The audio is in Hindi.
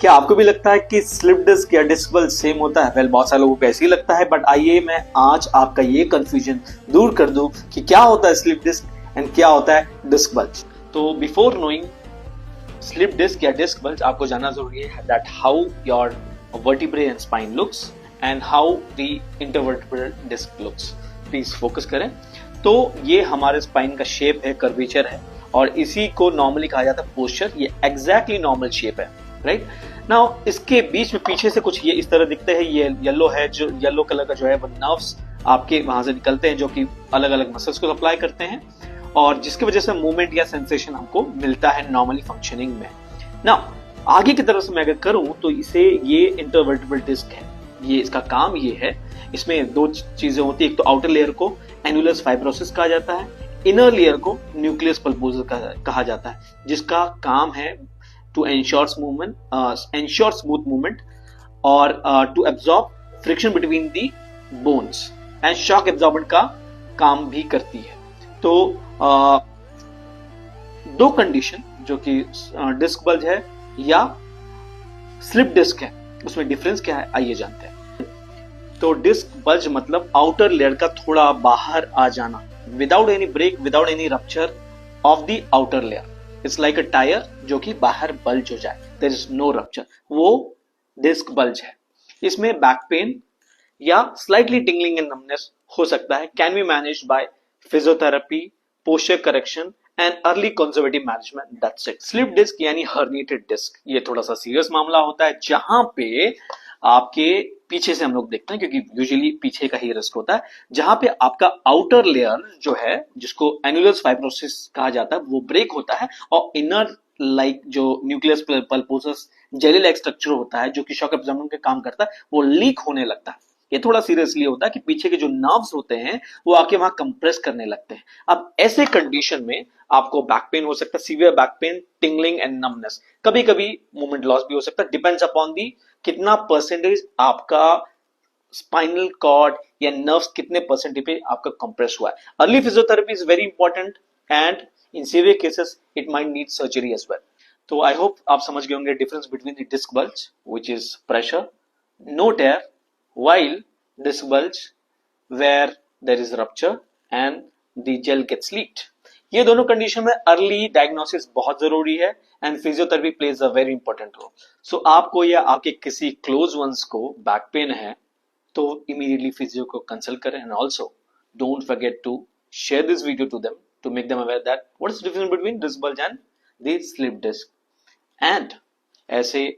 क्या आपको भी लगता है कि स्लिप डिस्क या डिस्क बल्ज सेम होता है? वेल, बहुत सारे लोगों को ऐसे ही लगता है, बट आइए मैं आज आपका ये कंफ्यूजन दूर कर दूं कि क्या होता है स्लिप डिस्क एंड क्या होता है डिस्क बल्ज। तो बिफोर नोइंग स्लिप डिस्क या डिस्क बल्ज, आपको जानना जरूरी है that how your vertebrae and spine looks and how the intervertebral disc looks. Please focus करें। तो ये हमारे स्पाइन का शेप है, कर्वेचर है, और इसी को नॉर्मली कहा जाता है पोस्चर। ये एग्जैक्टली नॉर्मल शेप है, राइट। नाउ इसके बीच में पीछे से कुछ ये इस तरह दिखते हैं, ये येलो है, जो येलो कलर का जो है वो नर्व्स आपके वहां से निकलते हैं, जो कि अलग अलग मसल्स को सप्लाई करते हैं, और जिसकी वजह से मूवमेंट या सेंसेशन हमको मिलता है नॉर्मली फंक्शनिंग में। नाउ आगे की तरफ से मैं अगर करूं तो इसे ये इंटरवर्टिब्रल डिस्क है। ये इसका काम ये है, इसमें दो चीजें होती है। एक तो आउटर लेयर को एनुलस फाइब्रोसिस कहा जाता है, इनर लेयर को न्यूक्लियस पल्पोसा कहा जाता है, जिसका काम है टू एंश्योर स्मूथ मूवमेंट और to absorb friction between the bones and shock absorbent का काम भी करती है। तो दो कंडीशन जो कि डिस्क बल्ज है या स्लिप डिस्क है, उसमें डिफरेंस क्या है आइए जानते हैं। तो डिस्क बल्ज मतलब आउटर लेयर का थोड़ा बाहर आ जाना, without any break, without any rupture of the outer layer. It's like a tyre जो कि बाहर बल्ज हो जाए, देयर इज नो रप्चर, वो डिस्क बल्ज है। इसमें बैक पेन या स्लाइटली टिंगलिंग एंड नमनेस हो सकता है, can be managed by physiotherapy, posture correction and early conservative management, that's it. Slip disc यानी हर्निएटेड डिस्क, ये थोड़ा सा सीरियस मामला होता है, जहां पे आपके पीछे से हम लोग देखते हैं, क्योंकि यूजुअली पीछे का ही रिस्क होता है, जहां पे आपका आउटर लेयर जो है, जिसको एनुलस फाइब्रोसिस कहा जाता है, वो ब्रेक होता है, और इनर लाइक जो nucleus pulposus jelly like structure होता है, जो कि शॉक एब्जॉर्बन के काम करता है, वो लीक होने लगता है। ये थोड़ा सीरियसली होता है कि पीछे के जो नर्व्स होते हैं वो आके वहां कंप्रेस करने लगते हैं। अब ऐसे कंडीशन में आपको बैक पेन हो सकता है, severe back pain, tingling and numbness, कभी कभी मूवमेंट लॉस भी हो सकता है, डिपेंड्स अपॉन दी कितना परसेंटेज आपका स्पाइनल कॉर्ड या नर्व्स कितने परसेंटेज पे आपका कंप्रेस हुआ है। Early physiotherapy is very important and in severe cases it might need surgery as well. तो आई होप आप समझ गए होंगे difference between the disc bulge which is pressure, no tear, while disc bulge where there is rupture and the gel gets leaked. ये दोनों कंडीशन में अर्ली डायग्नोसिस बहुत जरूरी है and physiotherapy plays a very important role. So आपको या आपके किसी क्लोज वंस को बैक पेन है तो इमीडिएटली फिजियो को कंसल्ट करें, and also don't forget to share this video to them to make them aware that what is the difference between disc bulge and the slip disc. And ऐसे